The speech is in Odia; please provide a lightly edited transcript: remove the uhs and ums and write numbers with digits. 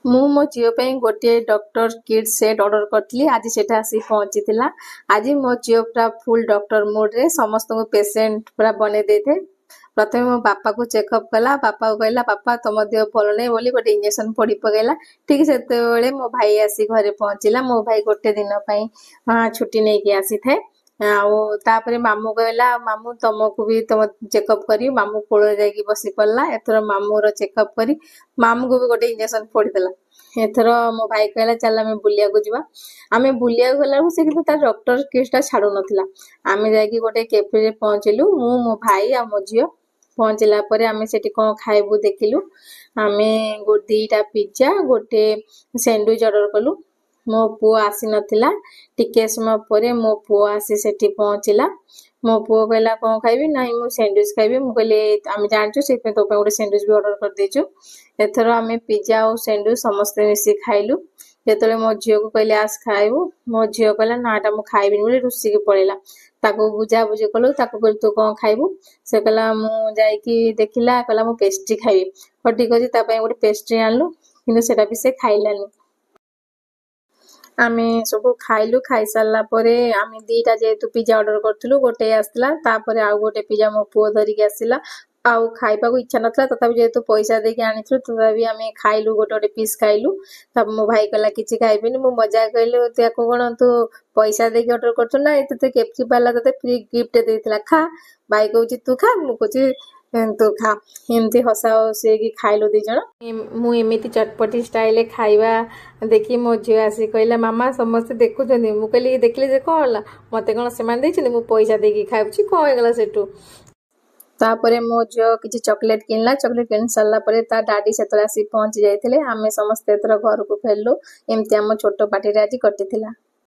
ମୁଁ ମୋ ଝିଅ ପାଇଁ ଗୋଟିଏ ଡକ୍ଟର କିଟ୍ ସେଟ୍ ଅର୍ଡର କରିଥିଲି। ଆଜି ସେଟା ଆସି ପହଞ୍ଚିଥିଲା। ଆଜି ମୋ ଝିଅ ପୁରା ଫୁଲ୍ ଡକ୍ଟର ମୁଡ୍ରେ ସମସ୍ତଙ୍କୁ ପେସେଣ୍ଟ ପୁରା ବନେଇ ଦେଇଥାଏ। ପ୍ରଥମେ ମୋ ବାପାକୁ ଚେକଅପ୍ କଲା। ବାପାକୁ କହିଲା ବାପା ତମ ଦେହ ଭଲ ନାହିଁ ବୋଲି ଗୋଟେ ଇଞ୍ଜେକ୍ସନ ପୋଡ଼ି ପକେଇଲା। ଠିକ୍ ସେତେବେଳେ ମୋ ଭାଇ ଆସି ଘରେ ପହଞ୍ଚିଲା। ମୋ ଭାଇ ଗୋଟେ ଦିନ ପାଇଁ ଛୁଟି ନେଇକି ଆସିଥାଏ। ଆଉ ତାପରେ ମାମୁଁ କହିଲା ମାମୁଁ ତମକୁ ବି ତମ ଚେକଅପ୍ କରି ମାମୁଁ କୋଳରେ ଯାଇକି ବସି ପଡ଼ିଲା। ଏଥର ମାମୁଁର ଚେକଅପ୍ କରି ମାମୁଁକୁ ବି ଗୋଟେ ଇଞ୍ଜେକ୍ସନ ପୋଡ଼ିଦେଲା। ଏଥର ମୋ ଭାଇ କହିଲା ଚାଲ ଆମେ ବୁଲିବାକୁ ଯିବା। ଆମେ ବୁଲିବାକୁ ଗଲାବେଳକୁ ସେ କିନ୍ତୁ ତାର ଡକ୍ଟର କିଟ୍ଟା ଛାଡୁନଥିଲା। ଆମେ ଯାଇକି ଗୋଟେ କେଫେରେ ପହଞ୍ଚିଲୁ। ମୁଁ ମୋ ଭାଇ ଆଉ ମୋ ଝିଅ ପହଞ୍ଚିଲା ପରେ ଆମେ ସେଠି କଣ ଖାଇବୁ ଦେଖିଲୁ। ଆମେ ଦିଟା ପିଜ୍ଜା ଗୋଟେ ସ୍ୟାଣ୍ଡୱିଚ ଅର୍ଡର କଲୁ। ମୋ ପୁଅ ଆସିନଥିଲା। ଟିକେ ସମୟ ପରେ ମୋ ପୁଅ ଆସି ସେଠି ପହଞ୍ଚିଲା। ମୋ ପୁଅ କହିଲା କଣ ଖାଇବି? ନାଇଁ ମୁଁ ସ୍ୟାଣ୍ଡୱିଚ ଖାଇବି। ମୁଁ କହିଲି ଆମେ ଜାଣିଛୁ ସେଇଥିପାଇଁ ତୋ ପାଇଁ ଗୋଟେ ସ୍ୟାଣ୍ଡୱିଚ ବି ଅର୍ଡର କରିଦେଇଛୁ। ଏଥର ଆମେ ପିଜ୍ଜା ଆଉ ସ୍ୟାଣ୍ଡୱିଚ ସମସ୍ତେ ମିଶି ଖାଇଲୁ। ଯେତେବେଳେ ମୋ ଝିଅକୁ କହିଲେ ଆସ ଖାଇବୁ, ମୋ ଝିଅ କହିଲା ନା ଏଟା ମୁଁ ଖାଇବିନି ବୋଲି ରୁଷିକି ପଳେଇଲା। ତାକୁ ବୁଝାବୁଝି କଲୁ। ତାକୁ କହିଲି ତୁ କଣ ଖାଇବୁ? ସେ କହିଲା ମୁଁ ଯାଇକି ଦେଖିଲା କହିଲା ମୁଁ ପେଷ୍ଟ୍ରି ଖାଇବି। ହଉ ଠିକ ଅଛି ତା ପାଇଁ ଗୋଟେ ପେଷ୍ଟ୍ରି ଆଣିଲୁ। କିନ୍ତୁ ସେଟା ବି ସେ ଖାଇଲାନି। ଆମେ ସବୁ ଖାଇଲୁ। ଖାଇସାରିଲା ପରେ ଆମେ ଦିଟା ଯେହେତୁ ପିଜ୍ଜା ଅର୍ଡର କରିଥିଲୁ ଗୋଟେ ଆସିଥିଲା। ତାପରେ ଆଉ ଗୋଟେ ପିଜ୍ଜା ମୋ ପୁଅ ଧରିକି ଆସିଲା। ଆଉ ଖାଇବାକୁ ଇଚ୍ଛା ନଥିଲା ତଥାପି ଯେହେତୁ ପଇସା ଦେଇକି ଆଣିଥିଲୁ ତଥାପି ଆମେ ଖାଇଲୁ ଗୋଟେ ଗୋଟେ ପିସ୍ ଖାଇଲୁ। ତାପରେ ମୋ ଭାଇ କହିଲା କିଛି ଖାଇବିନି। ମୁଁ ମଜା କହିଲି ତାକୁ କଣ ତୁ ପଇସା ଦେଇକି ଅର୍ଡର କରୁଛୁ ନା ତତେ କେଫସି ବାଲା ତତେ ଫ୍ରି ଗିଫ୍ଟ ଦେଇଥିଲା ଖା। ଭାଇ କହୁଛି ତୁ ଖା, ମୁଁ କହୁଛି ତୁ ଖା। ଏମିତି ହସା ହସିକି ଖାଇଲୁ ଦି ଜଣ। ମୁଁ ଏମିତି ଚଟପଟି ଷ୍ଟାଇଲରେ ଖାଇବା ଦେଖି ମୋ ଝିଅ ଆସି କହିଲା ମାମା ସମସ୍ତେ ଦେଖୁଛନ୍ତି। ମୁଁ କହିଲି ଦେଖିଲେ ଯେ କଣ ହେଲା? ମତେ କଣ ସେମାନେ ଦେଇଛନ୍ତି? ମୁଁ ପଇସା ଦେଇକି ଖାଉଛି କଣ ହେଇଗଲା ସେଠୁ? ତାପରେ ମୋ ଝିଅ କିଛି ଚକୋଲେଟ କିଣିଲା। ଚକୋଲେଟ କିଣି ସାରିଲା ପରେ ତା ଡାଡି ସେତେବେଳେ ଆସି ପହଞ୍ଚି ଯାଇଥିଲେ। ଆମେ ସମସ୍ତେ ଏଥର ଘରକୁ ଫେରିଲୁ। ଏମିତି ଆମ ଛୋଟ ପାର୍ଟିରେ ଆଜି କଟିଥିଲା।